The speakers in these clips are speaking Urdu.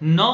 9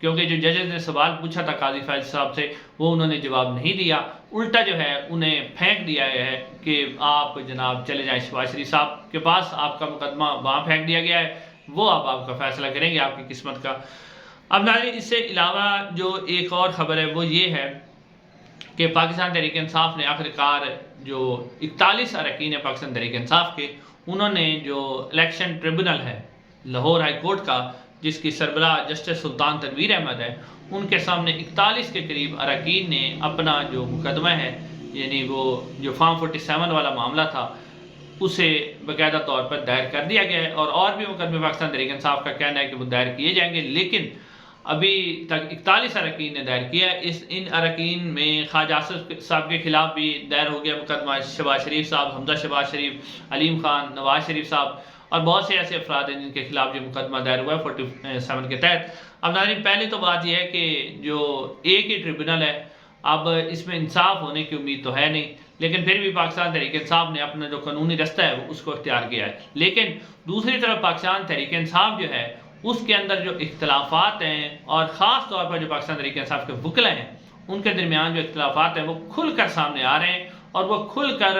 کیونکہ جو ججز نے سوال پوچھا تھا قاضی فیض صاحب سے وہ انہوں نے جواب نہیں دیا، الٹا جو ہے انہیں پھینک دیا ہے کہ آپ جناب چلے جائیں شہباز شریف صاحب کے پاس، آپ کا مقدمہ وہاں پھینک دیا گیا ہے، وہ آپ کا فیصلہ کریں گے آپ کی قسمت کا۔ اب ناظرین اس سے علاوہ جو ایک اور خبر ہے وہ یہ ہے کہ پاکستان تحریک انصاف نے آخرکار جو 41 اراکین ہیں پاکستان تحریک انصاف کے، انہوں نے جو الیکشن ٹریبونل ہے لاہور ہائی کورٹ کا، جس کی سربراہ جسٹس سلطان تنویر احمد ہے، ان کے سامنے 41 کے قریب اراکین نے اپنا جو مقدمہ ہے، یعنی وہ جو فارم 47 والا معاملہ تھا، اسے باقاعدہ طور پر دائر کر دیا گیا ہے، اور بھی مقدمے پاکستان تحریک انصاف کا کہنا ہے کہ وہ دائر کیے جائیں گے، لیکن ابھی تک 41 اراکین نے دائر کیا ہے۔ ان اراکین میں خواجہ آصف صاحب کے خلاف بھی دائر ہو گیا مقدمہ، شہباز شریف صاحب، حمزہ شہباز شریف، علیم خان، نواز شریف صاحب اور بہت سے ایسے افراد ہیں جن کے خلاف جو مقدمہ دائر ہوا ہے 47 کے تحت۔ اب ناظرین پہلے تو بات یہ ہے کہ جو ایک ہی ٹریبونل ہے، اب اس میں انصاف ہونے کی امید تو ہے نہیں، لیکن پھر بھی پاکستان تحریک انصاف نے اپنا جو قانونی رستہ ہے اس کو اختیار کیا ہے۔ لیکن دوسری طرف پاکستان تحریک انصاف جو ہے اس کے اندر جو اختلافات ہیں، اور خاص طور پر جو پاکستان تحریک انصاف کے وکلا ہیں ان کے درمیان جو اختلافات ہیں وہ کھل کر سامنے آ رہے ہیں، اور وہ کھل کر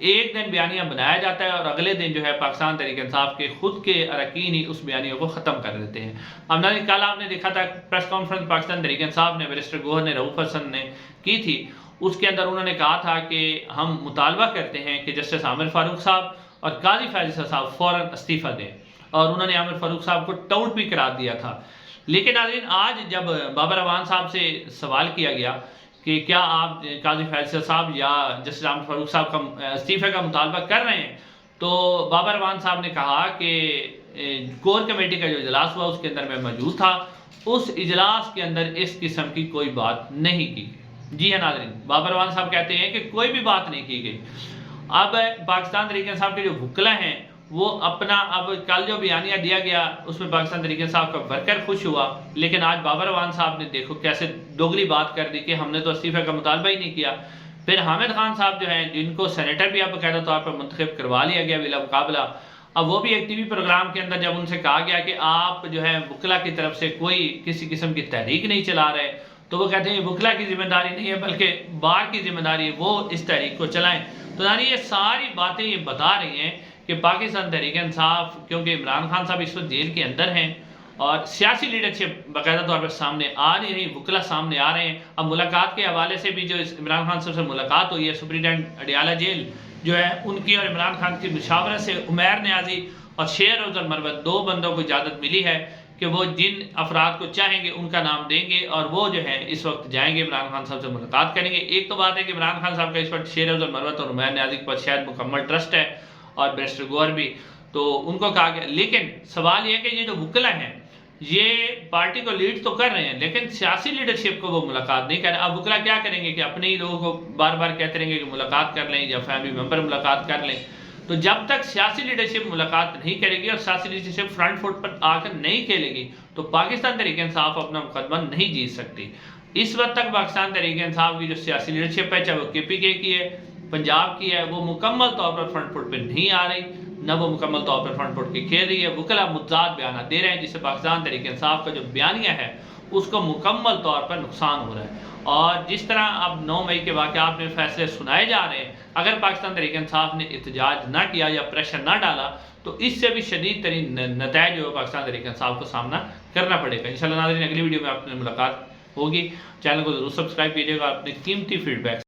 ایک دن بیانیہ بنایا جاتا ہے اور اگلے دن جو ہے پاکستان تحریک انصاف کے خود کے اراکین ہی اس بیانیہ کو ختم کر دیتے ہیں۔ اب ناظرین کل آپ نے دیکھا تھا پریس کانفرنس پاکستان تحریک انصاف نے بیرسٹر گوہر نے رؤوف حسن نے کی تھی، اس کے اندر انہوں نے کہا تھا کہ ہم مطالبہ کرتے ہیں کہ جسٹس عامر فاروق صاحب اور قاضی فیض صاحب فوراً استعفیٰ دیں، اور انہوں نے عامر فاروق صاحب کو ٹاؤٹ بھی قرار دیا تھا۔ لیکن ناظرین آج جب بابر اعوان صاحب سے سوال کیا گیا کہ کیا آپ قاضی فیض صاحب یا جسٹس عامر فاروق صاحب کا استعفے کا مطالبہ کر رہے ہیں، تو بابر اعوان صاحب نے کہا کہ کور کمیٹی کا جو اجلاس ہوا اس کے اندر میں موجود تھا، اس اجلاس کے اندر اس قسم کی کوئی بات نہیں کی گئی۔ جی ہاں ناظرین، بابر اعوان صاحب کہتے ہیں کہ کوئی بھی بات نہیں کی گئی۔ اب پاکستان تحریک انصاف کے جو وکلا ہیں وہ اپنا اب کل جو بیانیہ دیا گیا اس میں پاکستان تحریک انصاف کا ورکر خوش ہوا، لیکن آج بابر اعوان صاحب نے دیکھو کیسے دوگلی بات کر دی کہ ہم نے تو استعفے کا مطالبہ ہی نہیں کیا۔ پھر حامد خان صاحب جو ہیں جن کو سینیٹر بھی اب باقاعدہ طور پر منتخب کروا لیا گیا بلا مقابلہ، اب وہ بھی ایک ٹی وی پروگرام کے اندر جب ان سے کہا گیا کہ آپ جو ہے وکلا کی طرف سے کوئی کسی قسم کی تحریک نہیں چلا رہے، تو وہ کہتے ہیں یہ وکلا کی ذمہ داری نہیں ہے بلکہ بار کی ذمہ داری ہے، وہ اس تحریک کو چلائیں۔ تو یعنی یہ ساری باتیں یہ بتا رہی ہیں کہ پاکستان تحریک انصاف، کیونکہ عمران خان صاحب اس وقت جیل کے اندر ہیں اور سیاسی لیڈرشپ باقاعدہ طور پر سامنے آ نہیں رہی، وکلا سامنے آ رہے ہیں۔ اب ملاقات کے حوالے سے بھی جو عمران خان صاحب سے ملاقات ہوئی ہے، سپرنٹینڈنٹ اڈیالہ جیل جو ہے ان کی اور عمران خان کی مشاورت سے عمیر نیازی اور شیر افضل مروت 2 بندوں کو اجازت ملی ہے کہ وہ جن افراد کو چاہیں گے ان کا نام دیں گے، اور وہ جو ہے اس وقت جائیں گے عمران خان صاحب سے ملاقات کریں گے۔ ایک تو بات ہے کہ عمران خان صاحب کا اس وقت شیر افضل مروت اور عمیر نیازی کے پاس شاید مکمل ٹرسٹ ہے، اور بیرسٹر گوہر بھی، تو ان کو کہا گیا۔ لیکن سوال یہ ہے کہ یہ جو وکلا ہیں یہ پارٹی کو لیڈ تو کر رہے ہیں لیکن سیاسی لیڈرشپ کو وہ ملاقات نہیں کر رہے۔ اب وکلا کیا کریں گے کہ اپنے ہی لوگوں کو بار بار کہتے رہیں گے کہ ملاقات کر لیں یا فیملی ممبر ملاقات کر لیں۔ تو جب تک سیاسی لیڈرشپ ملاقات نہیں کرے گی اور سیاسی لیڈرشپ فرنٹ فٹ پر آ کر نہیں کھیلے گی تو پاکستان تحریک انصاف اپنا مقدمہ نہیں جیت سکتی۔ اس وقت تک پاکستان تحریک انصاف کی جو سیاسی لیڈرشپ ہے، چاہے وہ KPK کی ہے، پنجاب کی ہے، وہ مکمل طور پر فرنٹ فٹ پہ نہیں آ رہی، نہ وہ مکمل طور پر فرنٹ فٹ کی کھیل رہی ہے۔ وکلا متضاد بیانات دے رہے ہیں جس سے پاکستان تحریک انصاف کا جو بیانیہ ہے اس کو مکمل طور پر نقصان ہو رہا ہے۔ اور جس طرح اب 9 مئی کے واقعات میں فیصلے سنائے جا رہے ہیں، اگر پاکستان تحریک انصاف نے احتجاج نہ کیا یا پریشر نہ ڈالا تو اس سے بھی شدید ترین نتائج جو ہے پاکستان تحریک انصاف کو سامنا کرنا پڑے گا۔ انشاءاللہ ناظرین اگلی ویڈیو میں آپ سے ملاقات ہوگی، چینل کو ضرور سبسکرائب کیجیے گا، اپنے قیمتی فیڈ بیک